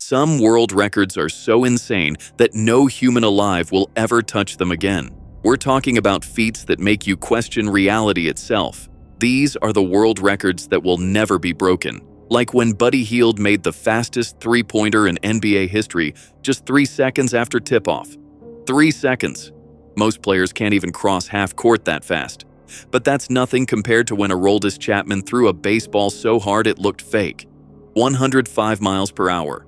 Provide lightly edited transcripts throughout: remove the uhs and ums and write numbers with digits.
Some world records are so insane that no human alive will ever touch them again. We're talking about feats that make you question reality itself. These are the world records that will never be broken. Like when Buddy Hield made the fastest three-pointer in NBA history just 3 seconds after tip-off. 3 seconds. Most players can't even cross half court that fast. But that's nothing compared to when Aroldis Chapman threw a baseball so hard it looked fake. 105 miles per hour.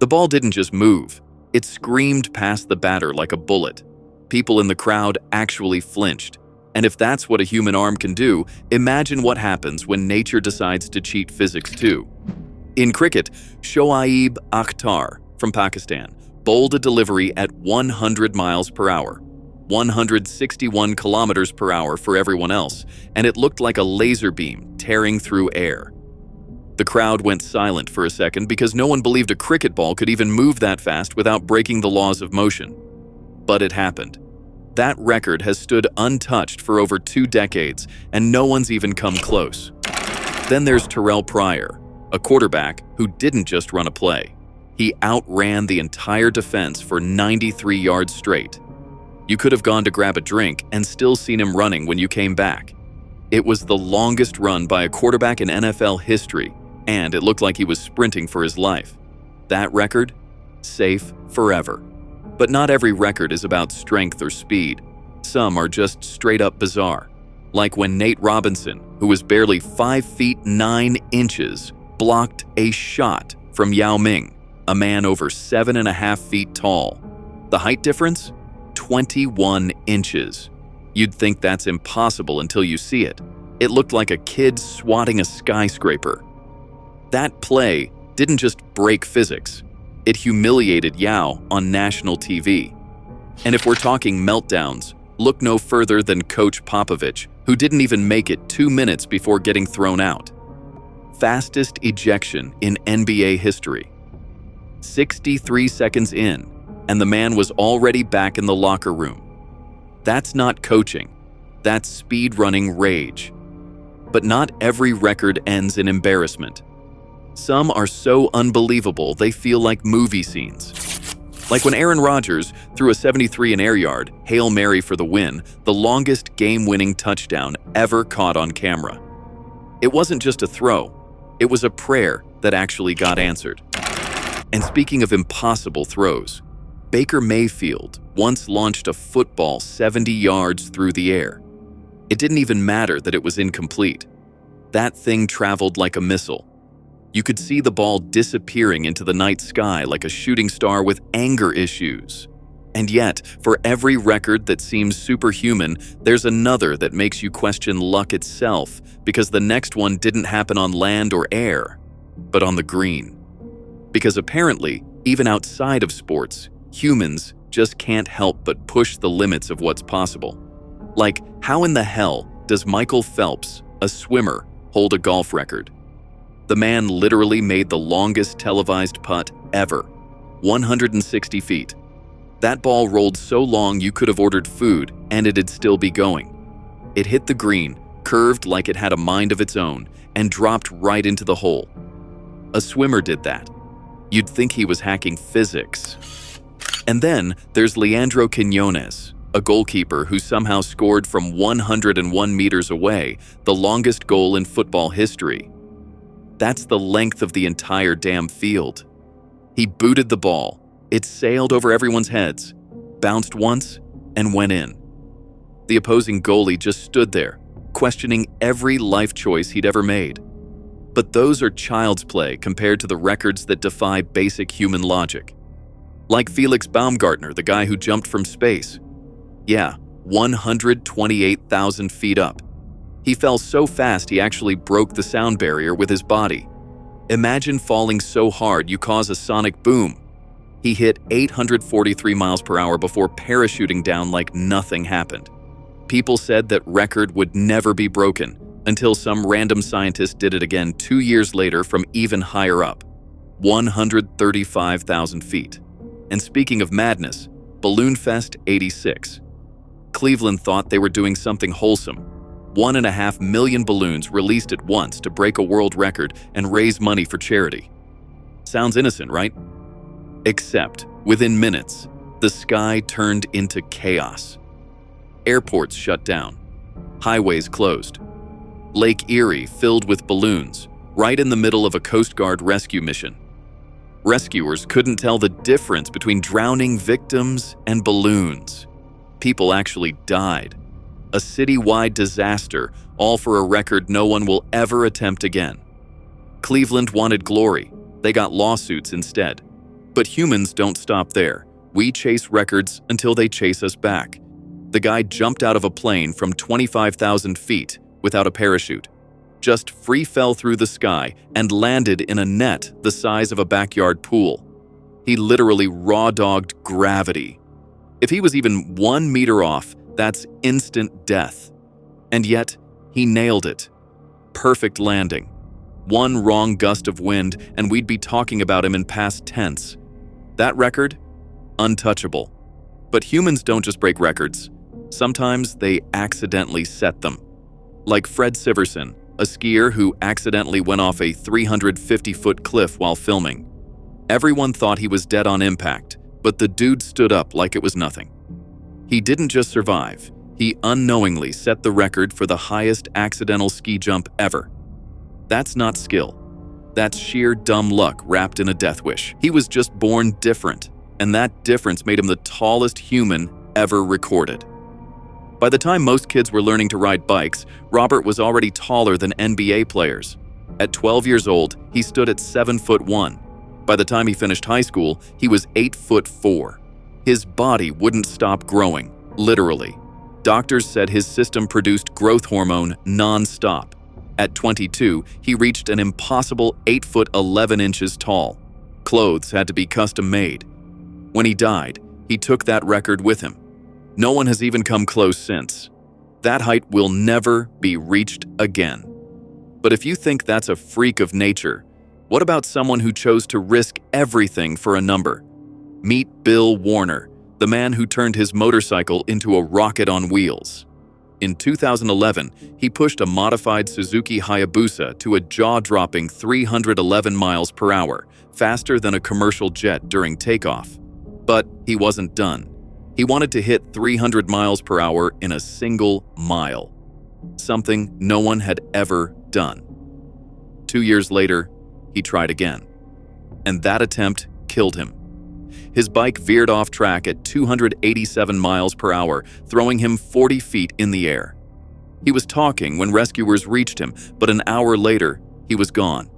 The ball didn't just move. It screamed past the batter like a bullet. People in the crowd actually flinched. And if that's what a human arm can do, imagine what happens when nature decides to cheat physics too. In cricket, Shoaib Akhtar from Pakistan bowled a delivery at 100 miles per hour, 161 kilometers per hour for everyone else, and it looked like a laser beam tearing through air. The crowd went silent for a second because no one believed a cricket ball could even move that fast without breaking the laws of motion. But it happened. That record has stood untouched for over 2 decades, and no one's even come close. Then there's Terrell Pryor, a quarterback who didn't just run a play. He outran the entire defense for 93 yards straight. You could have gone to grab a drink and still seen him running when you came back. It was the longest run by a quarterback in NFL history, and it looked like he was sprinting for his life. That record? Safe forever. But not every record is about strength or speed. Some are just straight up bizarre. Like when Nate Robinson, who was barely 5 feet 9 inches, blocked a shot from Yao Ming, a man over 7.5 feet tall. The height difference? 21 inches. You'd think that's impossible until you see it. It looked like a kid swatting a skyscraper. That play didn't just break physics. It humiliated Yao on national TV. And if we're talking meltdowns, look no further than Coach Popovich, who didn't even make it 2 minutes before getting thrown out. Fastest ejection in NBA history. 63 seconds in, and the man was already back in the locker room. That's not coaching. That's speed-running rage. But not every record ends in embarrassment. Some are so unbelievable they feel like movie scenes. Like when Aaron Rodgers threw a 73 in air yard, Hail Mary for the win, the longest game-winning touchdown ever caught on camera. It wasn't just a throw, it was a prayer that actually got answered. And speaking of impossible throws, Baker Mayfield once launched a football 70 yards through the air. It didn't even matter that it was incomplete. That thing traveled like a missile. You could see the ball disappearing into the night sky like a shooting star with anger issues. And yet, for every record that seems superhuman, there's another that makes you question luck itself because the next one didn't happen on land or air, but on the green. Because apparently, even outside of sports, humans just can't help but push the limits of what's possible. Like, how in the hell does Michael Phelps, a swimmer, hold a golf record? The man literally made the longest televised putt ever, 160 feet. That ball rolled so long you could have ordered food and it'd still be going. It hit the green, curved like it had a mind of its own, and dropped right into the hole. A swimmer did that. You'd think he was hacking physics. And then there's Leandro Quiñones, a goalkeeper who somehow scored from 101 meters away, the longest goal in football history. That's the length of the entire damn field. He booted the ball. It sailed over everyone's heads, bounced once, and went in. The opposing goalie just stood there, questioning every life choice he'd ever made. But those are child's play compared to the records that defy basic human logic. Like Felix Baumgartner, the guy who jumped from space. Yeah, 128,000 feet up. He fell so fast he actually broke the sound barrier with his body. Imagine falling so hard you cause a sonic boom. He hit 843 miles per hour before parachuting down like nothing happened. People said that record would never be broken until some random scientist did it again 2 years later from even higher up, 135,000 feet. And speaking of madness, Balloon Fest 86. Cleveland thought they were doing something wholesome. 1.5 million balloons released at once to break a world record and raise money for charity. Sounds innocent, right? Except, within minutes, the sky turned into chaos. Airports shut down. Highways closed. Lake Erie filled with balloons, right in the middle of a Coast Guard rescue mission. Rescuers couldn't tell the difference between drowning victims and balloons. People actually died. A citywide disaster, all for a record no one will ever attempt again. Cleveland wanted glory. They got lawsuits instead. But humans don't stop there. We chase records until they chase us back. The guy jumped out of a plane from 25,000 feet without a parachute. Just free fell through the sky and landed in a net the size of a backyard pool. He literally raw-dogged gravity. If he was even 1 meter off, that's instant death. And yet, he nailed it. Perfect landing. One wrong gust of wind and we'd be talking about him in past tense. That record? Untouchable. But humans don't just break records. Sometimes they accidentally set them. Like Fred Siverson, a skier who accidentally went off a 350-foot cliff while filming. Everyone thought he was dead on impact, but the dude stood up like it was nothing. He didn't just survive, he unknowingly set the record for the highest accidental ski jump ever. That's not skill. That's sheer dumb luck wrapped in a death wish. He was just born different, and that difference made him the tallest human ever recorded. By the time most kids were learning to ride bikes, Robert was already taller than NBA players. At 12 years old, he stood at 7'1". By the time he finished high school, he was 8'4". His body wouldn't stop growing, literally. Doctors said his system produced growth hormone non-stop. At 22, he reached an impossible 8'11" tall. Clothes had to be custom made. When he died, he took that record with him. No one has even come close since. That height will never be reached again. But if you think that's a freak of nature, what about someone who chose to risk everything for a number? Meet Bill Warner, the man who turned his motorcycle into a rocket on wheels. In 2011, he pushed a modified Suzuki Hayabusa to a jaw-dropping 311 miles per hour, faster than a commercial jet during takeoff. But he wasn't done. He wanted to hit 300 miles per hour in a single mile, something no one had ever done. 2 years later, he tried again, and that attempt killed him. His bike veered off track at 287 miles per hour, throwing him 40 feet in the air. He was talking when rescuers reached him, but an hour later, he was gone.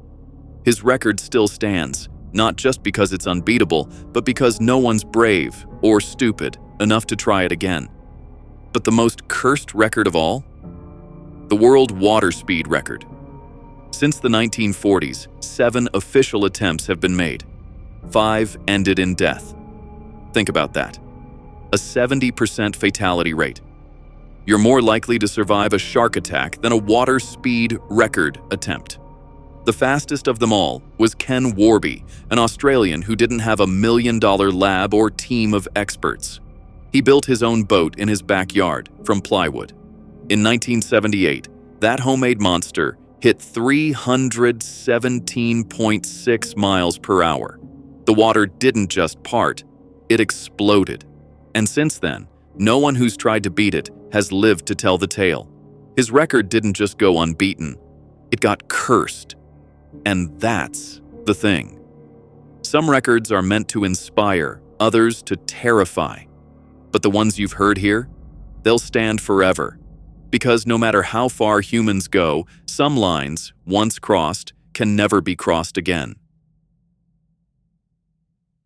His record still stands, not just because it's unbeatable, but because no one's brave or stupid enough to try it again. But the most cursed record of all? The world water speed record. Since the 1940s, 7 official attempts have been made. 5 ended in death. Think about that. A 70% fatality rate. You're more likely to survive a shark attack than a water speed record attempt. The fastest of them all was Ken Warby, an Australian who didn't have a $1 million lab or team of experts. He built his own boat in his backyard from plywood. In 1978, that homemade monster hit 317.6 miles per hour. The water didn't just part, it exploded. And since then, no one who's tried to beat it has lived to tell the tale. His record didn't just go unbeaten, it got cursed. And that's the thing. Some records are meant to inspire, others to terrify. But the ones you've heard here, they'll stand forever. Because no matter how far humans go, some lines, once crossed, can never be crossed again.